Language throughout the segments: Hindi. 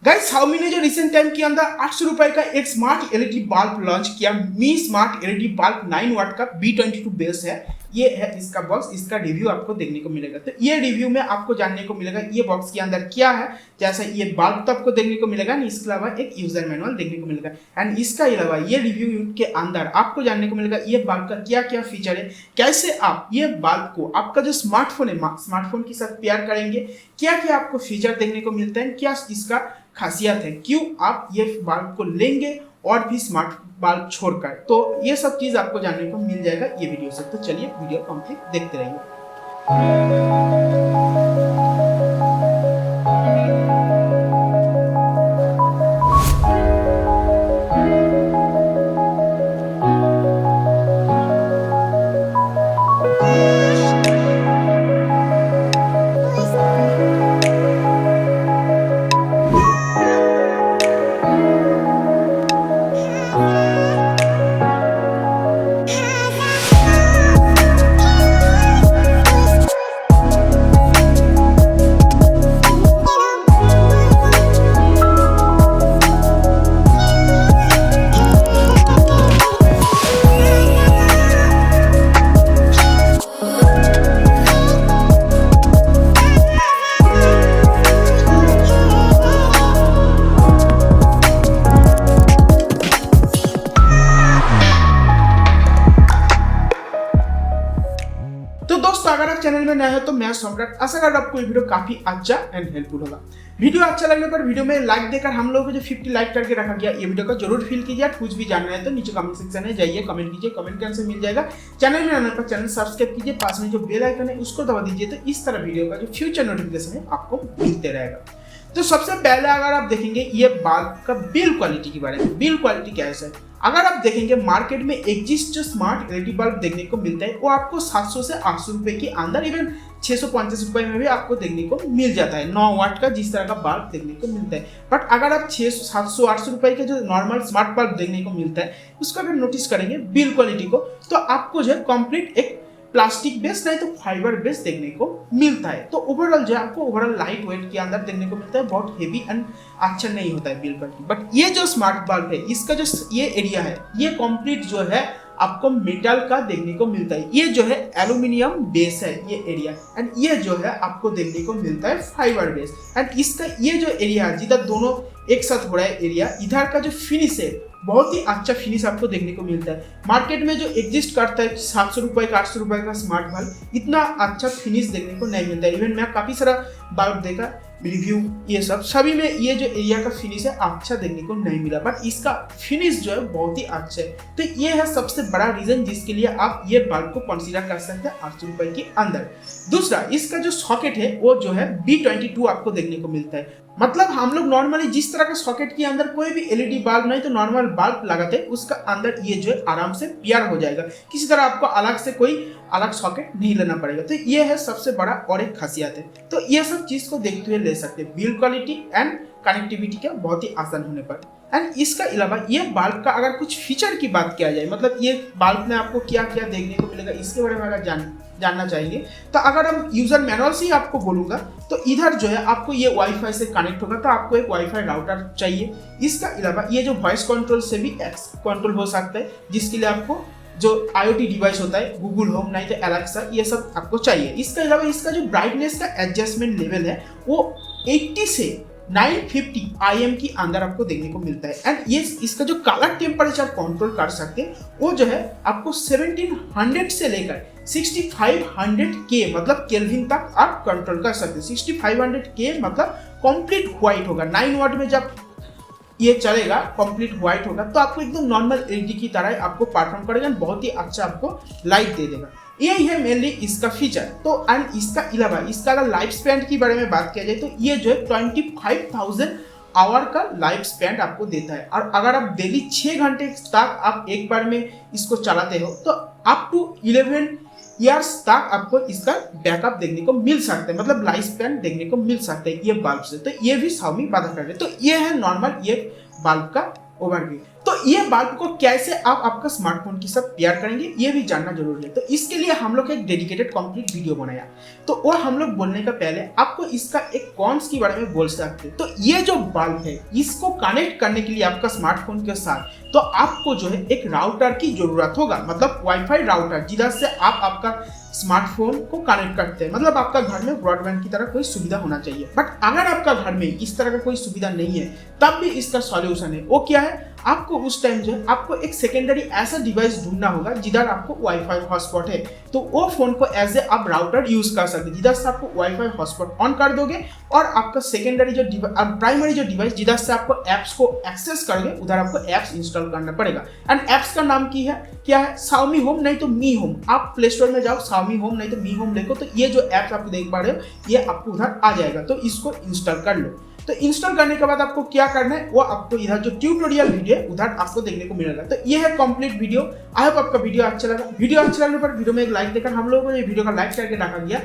गाइस Xiaomi ने जो रिसेंट टाइम के अंदर 800 रुपए का एक स्मार्ट एलईडी बल्ब लॉन्च किया। मी स्मार्ट एलईडी बल्ब 9 वाट का B22 बेस है। ये है इसका बॉक्स, इसका रिव्यू आपको देखने को मिलेगा। तो ये रिव्यू में आपको जानने को मिलेगा ये बॉक्स के अंदर क्या है। जैसा ये बल्ब तो आपको देखने को मिलेगा, इसके अलावा एक यूजर मैनुअल देखने को मिलेगा। एंड इसका अलावा ये रिव्यू के अंदर आपको जानने को मिलेगा ये बल्ब का क्या क्या फीचर है, कैसे आप ये बल्ब को आपका जो स्मार्टफोन है स्मार्टफोन के साथ पेयर करेंगे, क्या क्या आपको फीचर देखने को मिलता है, क्या इसका खासियत है, क्यों आप ये बल्ब को लेंगे और भी स्मार्ट बल्ब छोड़कर। तो ये सब चीज आपको जानने को मिल जाएगा ये वीडियो से। तो चलिए वीडियो कंप्लीट देखते रहिए। तो दोस्तों अगर आप चैनल में नए हो तो मैं सम्राट, आशा कर आपको ये वीडियो काफी अच्छा एंड हेल्पफुल होगा। वीडियो अच्छा लगने पर वीडियो में लाइक देकर हम लोगों को जो 50 लाइक करके रखा गया ये वीडियो को जरूर फील कीजिए। कुछ भी जानना है तो नीचे कमेंट सेक्शन में जाइए, कमेंट कीजिए, कमेंट के आंसर मिल जाएगा। चैनल में आने पर चैनल सब्सक्राइब कीजिए, पास में जो बेल आइकन है उसको दबा दीजिए, तो इस तरह वीडियो का जो फ्यूचर नोटिफिकेशन है आपको मिलते रहेगा। तो सबसे पहले अगर आप देखेंगे ये बल्ब का बिल्ड क्वालिटी के बारे में, बिल्ड क्वालिटी कैसा है। अगर आप देखेंगे मार्केट में एग्जिस्ट जो स्मार्ट एलईडी बल्ब देखने को मिलता है वो आपको 700 से 800 रुपए के अंदर, इवन 650 रुपए में भी आपको देखने को मिल जाता है। 9 वाट का जिस तरह का बल्ब देखने को मिलता है। बट अगर आप 600 700 800 रुपए के जो नॉर्मल स्मार्ट बल्ब देखने को मिलता है उसका अगर नोटिस करेंगे बिल्ड क्वालिटी को, तो आपको जो है कंप्लीट एक प्लास्टिक बेस नहीं तो फाइबर बेस देखने को मिलता है। तो ओवरऑल जो है आपको ओवरऑल लाइट वेट के अंदर देखने को मिलता है, बहुत हेवी एंड अच्छा नहीं होता है बिल्ड क्वालिटी। बट ये जो स्मार्ट बल्ब है इसका जो ये एरिया है ये कंप्लीट जो है आपको मेटल का देखने को मिलता है। ये जो है एल्यूमिनियम बेस है ये एरिया, एंड ये जो है आपको देखने को मिलता है फाइबर बेस। एंड इसका ये जो एरिया है जिधर दोनों एक साथ हो रहा है एरिया, इधर का जो फिनिश है बहुत ही अच्छा फिनिश आपको देखने को मिलता है। मार्केट में जो एग्जिस्ट करता है 700 रुपए का 800 रुपए का स्मार्ट बल्ब, इतना अच्छा फिनिश देखने को नहीं मिलता है। इवन मैं काफी सारा बल्ब देखा रिव्यू ये सब, सभी में ये जो एरिया का फिनिश है अच्छा देखने को नहीं मिला। बट इसका फिनिश जो है बहुत ही अच्छा है। तो ये है सबसे बड़ा रीजन जिसके लिए आप ये बल्ब को कंसीडर कर सकते हैं 800 रुपए के अंदर। दूसरा, इसका जो सॉकेट है वो जो है B22 आपको देखने को मिलता है। मतलब हम लोग नॉर्मली जिस तरह का सॉकेट के अंदर कोई भी एलईडी बल्ब नहीं तो नॉर्मल बल्ब लगाते हैं, उसका अंदर ये जो है आराम से पेयर हो जाएगा। किसी तरह आपको अलग से कोई अलग सॉकेट नहीं लेना पड़ेगा। तो ये है सबसे बड़ा और एक खासियत है। तो ये सब चीज को देखते हुए ले सकते हैं बिल्ड क्वालिटी एंड कनेक्टिविटी का बहुत ही आसान होने पर। एंड इसका अलावा ये बल्ब का अगर कुछ फीचर की बात किया जाए, मतलब ये बल्ब में आपको क्या क्या देखने को मिलेगा इसके बारे में अगर जानना चाहिए, तो अगर हम यूजर मैनुअल से ही आपको बोलूंगा तो इधर जो है आपको ये वाईफाई से कनेक्ट होगा, तो आपको एक वाईफाई राउटर चाहिए। इसका अलावा ये जो वॉइस कंट्रोल से भी कंट्रोल हो सकता है, जिसके लिए आपको जो IoT डिवाइस होता है गूगल होम नहीं तो एलेक्सा, ये सब आपको चाहिए। इसके अलावा इसका जो ब्राइटनेस का एडजस्टमेंट लेवल है वो 80 से 950 IM के अंदर आपको देखने को मिलता है। एंड ये इसका जो कलर टेम्परेचर कंट्रोल कर सकते हैं वो जो है आपको 1700 से लेकर 6500 के मतलब केल्विन तक आप कंट्रोल कर सकते हैं। 6500 के मतलब कंप्लीट व्हाइट होगा। 9 वाट में जब ये चलेगा कंप्लीट व्हाइट होगा तो आपको एकदम नॉर्मल एलईडी की तरह आपको परफॉर्म करेगा, बहुत ही अच्छा आपको लाइट दे देगा। यही है मेनली इसका फीचर। तो एंड इसका अलावा इसका अगर लाइफ स्पैन के बारे में बात किया जाए तो ये जो है 25,000 आवर का लाइफ स्पैन आपको देता है। और अगर आप डेली 6 घंटे तक आप एक बार में इसको चलाते हो तो अप टू 11 ईयर्स तक आपको इसका बैकअप देखने को मिल सकता है, मतलब लाइफ स्पैन देखने को मिल सकता है ये बल्ब से। तो ये भी Xiaomi वादा कर रहे हैं। तो ये है नॉर्मल ये बल्ब का ओवर गई। तो ये बल्ब को कैसे आप आपका स्मार्टफोन के साथ पेयर करेंगे ये भी जानना जरूरी है। तो इसके लिए हम लोग एक डेडिकेटेड कंप्लीट वीडियो बनाया। तो वो हम लोग बोलने का पहले आपको इसका एक कॉन्स के बारे में बोल सकते हैं। तो ये जो बल्ब है इसको कनेक्ट करने के लिए आपका स्मार्टफोन के साथ तो आपको जो है एक राउटर की जरूरत होगा, मतलब वाईफाई राउटर, जिधर से आप आपका स्मार्टफोन को कनेक्ट करते हैं। मतलब आपका घर में ब्रॉडबैंड की तरह कोई सुविधा होना चाहिए। बट अगर आपका घर में इस तरह का कोई सुविधा नहीं है तब भी इसका सॉल्यूशन है। वो क्या है, आपको उस टाइम जो है आपको एक सेकेंडरी ऐसा डिवाइस ढूंढना होगा जिधर आपको वाईफाई हॉटस्पॉट है। तो वो फोन को एज ए आप राउटर यूज कर सकते हैं, जिधर से आपको वाईफाई हॉटस्पॉट ऑन कर दोगे और आपका सेकेंडरी जो प्राइमरी जो डिवाइस जिधर से आपको एप्स को एक्सेस करोगे उधर आपको एप्स इंस्टॉल करना पड़ेगा। एंड एप्स का नाम क्या है Xiaomi होम नहीं तो मी होम। आप प्ले स्टोर में जाओ, Xiaomi होम नहीं तो मी होम देखो, तो ये जो एप्स आप देख पा रहे हो ये आपको उधर आ जाएगा। तो इसको इंस्टॉल कर लो। तो इंस्टॉल करने के बाद आपको क्या करना है वो आपको इधर जो ट्यूटोरियल वीडियो है उधर आपको देखने को मिलेगा। तो ये है कंप्लीट वीडियो। आई होप आपका वीडियो अच्छा लगा। वीडियो अच्छा लगने पर वीडियो में एक लाइक देकर हम लोगों को ये वीडियो का लाइक करके रखा गया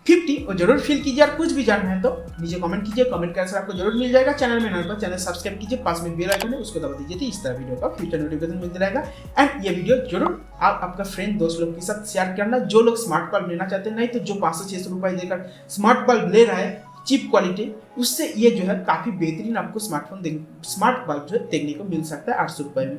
50 और जरूर फील कीजिए। और कुछ भी जानना है तो नीचे कमेंट कीजिए, कमेंट करने से आपको जरूर मिल जाएगा। चैनल में नए पर चैनल सब्सक्राइब कीजिए, पास में बेल आइकन है उसको दबा दीजिए। तो इस तरह वीडियो का फ्यूचर नोटिफिकेशन मिलता रहेगा। एंड ये वीडियो जरूर आप आपका फ्रेंड दोस्त लोग के साथ शेयर करना, जो लोग स्मार्ट बल्ब लेना चाहते हैं, नहीं तो जो 500-600 रुपए देकर स्मार्ट बल्ब ले रहा है चीप क्वालिटी, उससे ये जो है काफी बेहतरीन आपको स्मार्ट बल्ब जो है देखने को मिल सकता है 800 रुपए में।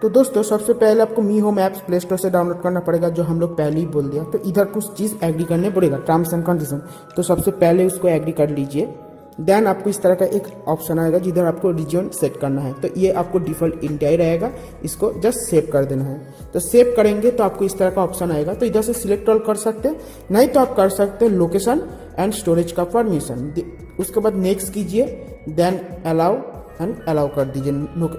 तो दोस्तों सबसे पहले आपको मी होम ऐप्स प्ले स्टोर से डाउनलोड करना पड़ेगा, जो हम लोग पहले ही बोल दिया। तो इधर कुछ चीज़ एग्री करने पड़ेगा, टर्म्स एंड कंडीशन। तो सबसे पहले उसको एग्री कर लीजिए। देन आपको इस तरह का एक ऑप्शन आएगा जिधर आपको रीजन सेट करना है। तो ये आपको डिफॉल्ट इंडिया ही रहेगा, इसको जस्ट सेव कर देना है। तो सेव करेंगे तो आपको इस तरह का ऑप्शन आएगा। तो इधर से सिलेक्ट ऑल कर सकते हैं, नहीं तो आप कर सकते हैं लोकेशन एंड स्टोरेज का परमिशन। उसके बाद नेक्स्ट कीजिए, देन अलाउ एंड अलाउ कर दीजिए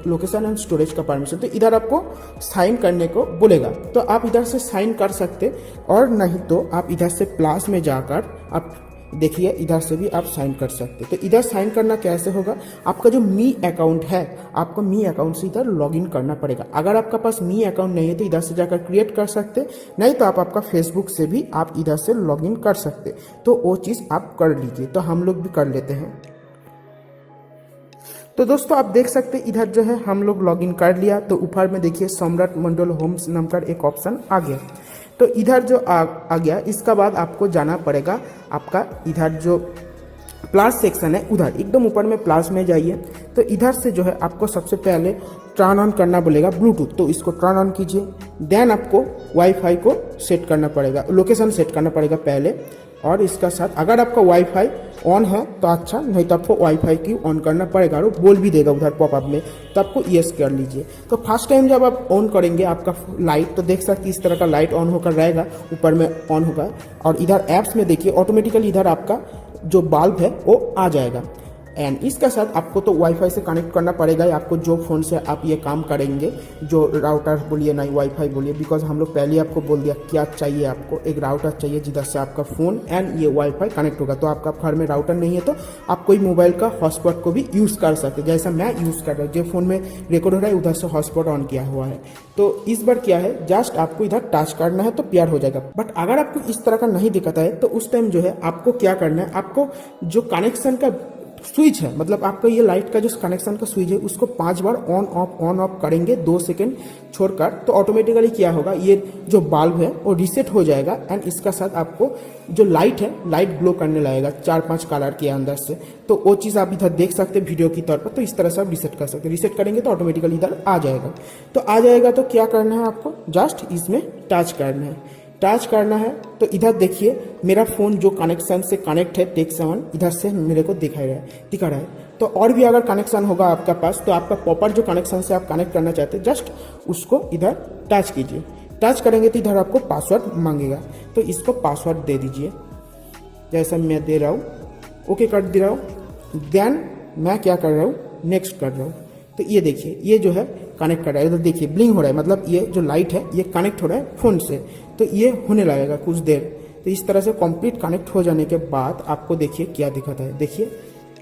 लोकेशन एंड स्टोरेज का परमिशन। तो इधर आपको साइन करने को बोलेगा, तो आप इधर से साइन कर सकते, और नहीं तो आप इधर से प्लस में जाकर आप देखिए इधर से भी आप साइन कर सकते। तो इधर साइन करना कैसे होगा, आपका जो मी अकाउंट है आपको मी अकाउंट से इधर लॉगिन करना पड़ेगा। अगर आपका पास मी अकाउंट नहीं है तो इधर से जाकर क्रिएट कर सकते, नहीं तो आप आपका फेसबुक से भी आप इधर से लॉगिन कर सकते। तो वो चीज़ आप कर लीजिए। तो हम लोग भी कर लेते हैं। तो दोस्तों आप देख सकते हैं इधर जो है हम लोग लॉगिन कर लिया। तो ऊपर में देखिए सम्राट मंडल होम्स नाम का एक ऑप्शन आ गया। तो इधर जो आ गया, इसका बाद आपको जाना पड़ेगा आपका इधर जो प्लस सेक्शन है उधर एकदम ऊपर में प्लस में जाइए। तो इधर से जो है आपको सबसे पहले टर्न ऑन करना बोलेगा ब्लूटूथ, तो इसको टर्न ऑन कीजिए। देन आपको वाईफाई को सेट करना पड़ेगा, लोकेशन सेट करना पड़ेगा पहले। और इसका साथ अगर आपका वाईफाई ऑन है तो अच्छा, नहीं तो आपको वाईफाई की ऑन करना पड़ेगा। और बोल भी देगा उधर पॉपअप में, तो आपको यस कर लीजिए। तो फर्स्ट टाइम जब आप ऑन करेंगे आपका लाइट, तो देख सकते इस तरह का लाइट ऑन होकर रहेगा, ऊपर में ऑन होगा। और इधर ऐप्स में देखिए ऑटोमेटिकली इधर आपका जो बल्ब है वो आ जाएगा। एंड इसका साथ आपको तो वाईफाई से कनेक्ट करना पड़ेगा, आपको जो फ़ोन से आप ये काम करेंगे, जो राउटर बोलिए नहीं वाईफाई बोलिए, बिकॉज हम लोग पहले आपको बोल दिया क्या चाहिए, आपको एक राउटर चाहिए जिधर से आपका फ़ोन एंड ये वाईफाई कनेक्ट होगा। तो आपका घर में राउटर नहीं है तो आप कोई मोबाइल का हॉटस्पॉट को भी यूज़ कर सकते हैं, जैसा मैं यूज़ कर रहा हूँ। जो फ़ोन में रिकॉर्ड हो रहा है उधर से हॉटस्पॉट ऑन किया हुआ है। तो इस बार क्या है, जस्ट आपको इधर टच करना है तो पेयर हो जाएगा। बट अगर आपको इस तरह का नहीं दिखता है तो उस टाइम जो है आपको क्या करना है, आपको जो कनेक्शन का स्विच है, मतलब आपका ये लाइट का जो कनेक्शन का स्विच है उसको 5 बार ऑन ऑफ करेंगे 2 सेकेंड छोड़कर। तो ऑटोमेटिकली क्या होगा, ये जो बल्ब है वो रीसेट हो जाएगा। एंड इसका साथ आपको जो लाइट है, लाइट ग्लो करने लगेगा 4-5 कलर के अंदर से। तो वो चीज़ आप इधर देख सकते हैं वीडियो की तौर पर। तो इस तरह से आप रीसेट कर सकते हैं। रीसेट करेंगे तो ऑटोमेटिकली इधर आ जाएगा। तो आ जाएगा तो क्या करना है, आपको जस्ट इसमें टच करना है। टच करना है तो इधर देखिए मेरा फ़ोन जो कनेक्शन से कनेक्ट है टेक SaMon, इधर से मेरे को दिखा रहा है। तो और भी अगर कनेक्शन होगा आपका पास, तो आपका प्रॉपर जो कनेक्शन से आप कनेक्ट करना चाहते हैं जस्ट उसको इधर टच कीजिए। टच करेंगे तो इधर आपको पासवर्ड मांगेगा, तो इसको पासवर्ड दे दीजिए जैसा मैं दे रहा हूँ। ओके कर दे रहा हूँ। देन मैं क्या कर रहा हूँ, नेक्स्ट कर रहा हूँ। तो ये देखिए ये जो है कनेक्ट कर रहा है, इधर देखिए ब्लिंक हो रहा है, मतलब ये जो लाइट है ये कनेक्ट हो रहा है फ़ोन से। तो ये होने लगेगा कुछ देर। तो इस तरह से कंप्लीट कनेक्ट हो जाने के बाद आपको देखिए क्या दिखाता है, देखिए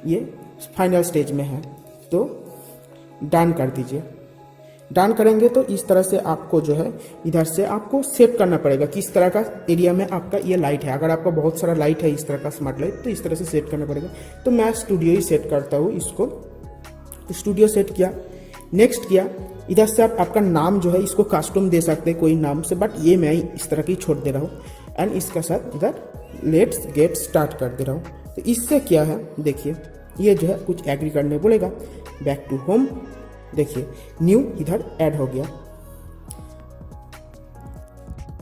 ये फाइनल स्टेज में है। तो डन कर दीजिए। डन करेंगे तो इस तरह से आपको जो है इधर से आपको सेट करना पड़ेगा किस तरह का एरिया में आपका ये लाइट है। अगर आपका बहुत सारा लाइट है इस तरह का स्मार्ट लाइट, तो इस तरह से सेट करना पड़ेगा। तो मैं स्टूडियो ही सेट करता हूँ इसको। स्टूडियो सेट किया, नेक्स्ट किया। इधर से आप आपका नाम जो है इसको कस्टम दे सकते हैं कोई नाम से, बट ये मैं इस तरह की छोड़ दे रहा हूँ। एंड इसका साथ इधर लेट्स गेट स्टार्ट कर दे रहा हूँ। तो इससे क्या है देखिए, ये जो है कुछ एग्री करने बोलेगा। बैक टू होम, देखिए न्यू इधर ऐड हो गया,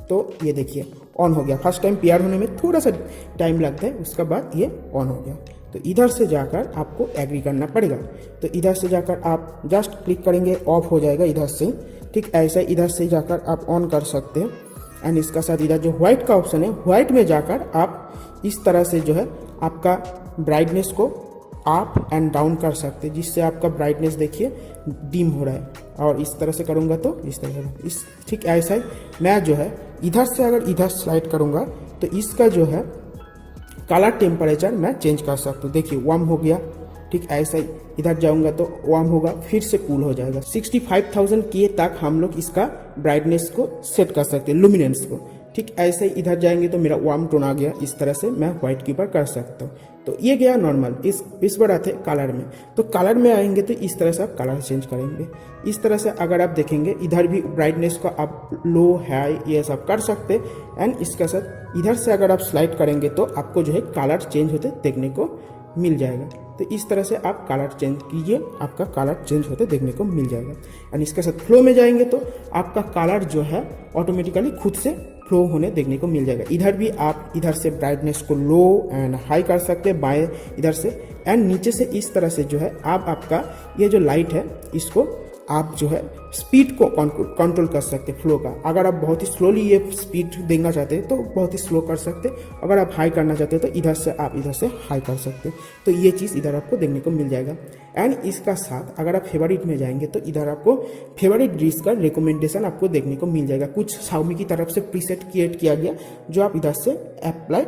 तो ये देखिए ऑन हो गया। फर्स्ट टाइम पेयर होने में थोड़ा सा टाइम लगता है, उसके बाद ये ऑन हो गया। तो इधर से जाकर आपको एग्री करना पड़ेगा। तो इधर से जाकर आप जस्ट क्लिक करेंगे, ऑफ हो जाएगा इधर से। ठीक ऐसा इधर से जाकर आप ऑन कर सकते हैं। एंड इसका साथ इधर जो व्हाइट का ऑप्शन है, व्हाइट में जाकर आप इस तरह से जो है आपका ब्राइटनेस को अप एंड डाउन कर सकते हैं, जिससे आपका ब्राइटनेस देखिए डिम हो रहा है। और इस तरह से करूँगा तो इस तरह से इस ठीक ऐसा ही मैं जो है इधर से अगर इधर स्लाइड करूँगा तो इसका जो है कलर टेम्परेचर मैं चेंज कर सकता हूँ। देखिए वार्म हो गया। ठीक ऐसा ही इधर जाऊंगा तो वार्म होगा, फिर से कूल हो जाएगा। 65,000 के तक हम लोग इसका ब्राइटनेस को सेट कर सकते हैं, लुमिनेंस को। ठीक ऐसे ही इधर जाएंगे तो मेरा वार्म टोन आ गया। इस तरह से मैं व्हाइट के ऊपर कर सकता हूँ। तो ये गया नॉर्मल। इस बार आते कलर में, तो कलर में आएंगे तो इस तरह से आप कलर चेंज करेंगे। इस तरह से अगर आप देखेंगे इधर भी ब्राइटनेस को आप लो हाई ये सब कर सकते। एंड इसके साथ इधर से अगर आप स्लाइड करेंगे तो आपको जो है कलर चेंज होते देखने को मिल जाएगा। तो इस तरह से आप कलर चेंज कीजिए, आपका कलर चेंज होते देखने को मिल जाएगा। एंड इसके साथ फ्लो में जाएंगे तो आपका कलर जो है ऑटोमेटिकली खुद से फ्लो होने देखने को मिल जाएगा। इधर भी आप इधर से ब्राइटनेस को लो एंड हाई कर सकते हैं बाएं इधर से। एंड नीचे से इस तरह से जो है आप आपका ये जो लाइट है इसको आप जो है स्पीड को कंट्रोल कर सकते हैं फ्लो का। अगर आप बहुत ही स्लोली ये स्पीड देना चाहते हैं तो बहुत ही स्लो कर सकते हैं। अगर आप हाई करना चाहते हैं तो इधर से आप इधर से हाई कर सकते हैं। तो ये चीज़ इधर आपको देखने को मिल जाएगा। एंड इसका साथ अगर आप फेवरेट में जाएंगे तो इधर आपको फेवरेट डिश का रिकमेंडेशन आपको देखने को मिल जाएगा। कुछ Xiaomi की तरफ से प्रीसेट क्रिएट किया गया जो आप इधर से अप्लाई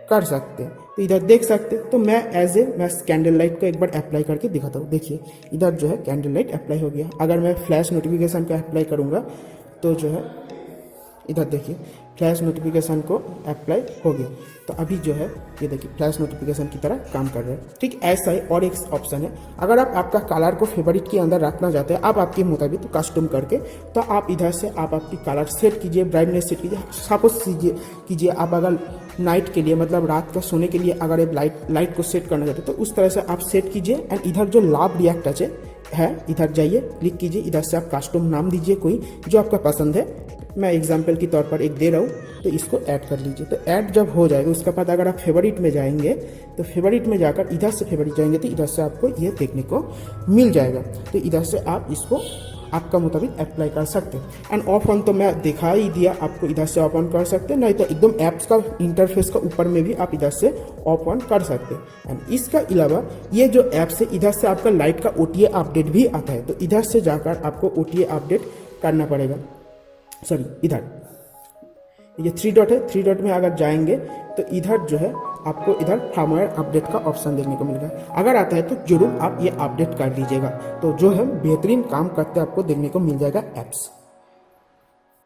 कर सकते हैं। तो इधर देख सकते हैं। तो मैं मैं कैंडल लाइट को एक बार अप्लाई करके दिखाता हूँ। देखिए इधर जो है कैंडल लाइट अप्लाई हो गया। अगर मैं फ्लैश नोटिफिकेशन का अप्लाई करूँगा तो जो है इधर देखिए फ्लैश नोटिफिकेशन को अप्लाई हो गया। तो अभी जो है ये देखिए फ्लैश नोटिफिकेशन की तरह काम कर रहा है। ठीक ऐसा ही और एक ऑप्शन है, अगर आप आपका कलर को फेवरेट के अंदर रखना चाहते हैं आप आपके मुताबिक तो कस्टम करके, तो आप इधर से आप आपकी कलर सेट कीजिए, ब्राइटनेस सेट कीजिए। सपोज कीजिए आप अगर नाइट के लिए मतलब रात का सोने के लिए अगर आप लाइट को सेट करना चाहते हैं तो उस तरह से आप सेट कीजिए। एंड इधर जो लाभ रिएक्ट है इधर जाइए, क्लिक कीजिए। इधर से आप कस्टम नाम दीजिए कोई जो आपका पसंद है। मैं एग्जांपल के तौर पर एक दे रहा हूँ तो इसको ऐड कर लीजिए। तो ऐड जब हो जाएगा उसके बाद अगर आप फेवरेट में जाएंगे तो फेवरेट में जाकर इधर से फेवरेट जाएंगे तो इधर से आपको ये देखने को मिल जाएगा। तो इधर से आप इसको आपका मुताबिक अप्लाई कर सकते हैं। एंड ऑफ ऑन तो मैं दिखा ही दिया आपको, इधर से ऑफ ऑन कर सकते हैं, नहीं तो एकदम ऐप्स का इंटरफेस का ऊपर में भी आप इधर से ऑफ ऑन कर सकते हैं। एंड इसका अलावा ये जो ऐप्स है इधर से आपका लाइट का OTA अपडेट भी आता है। तो इधर से जाकर आपको OTA अपडेट करना पड़ेगा। सॉरी इधर ये 3 डॉट है, 3 डॉट में अगर जाएंगे तो इधर जो है आपको इधर फर्मवेयर अपडेट का ऑप्शन देखने को मिलेगा। अगर आता है तो जरूर आप ये अपडेट कर लीजिएगा। तो जो है बेहतरीन काम करते आपको देखने को मिल जाएगा ऐप्स।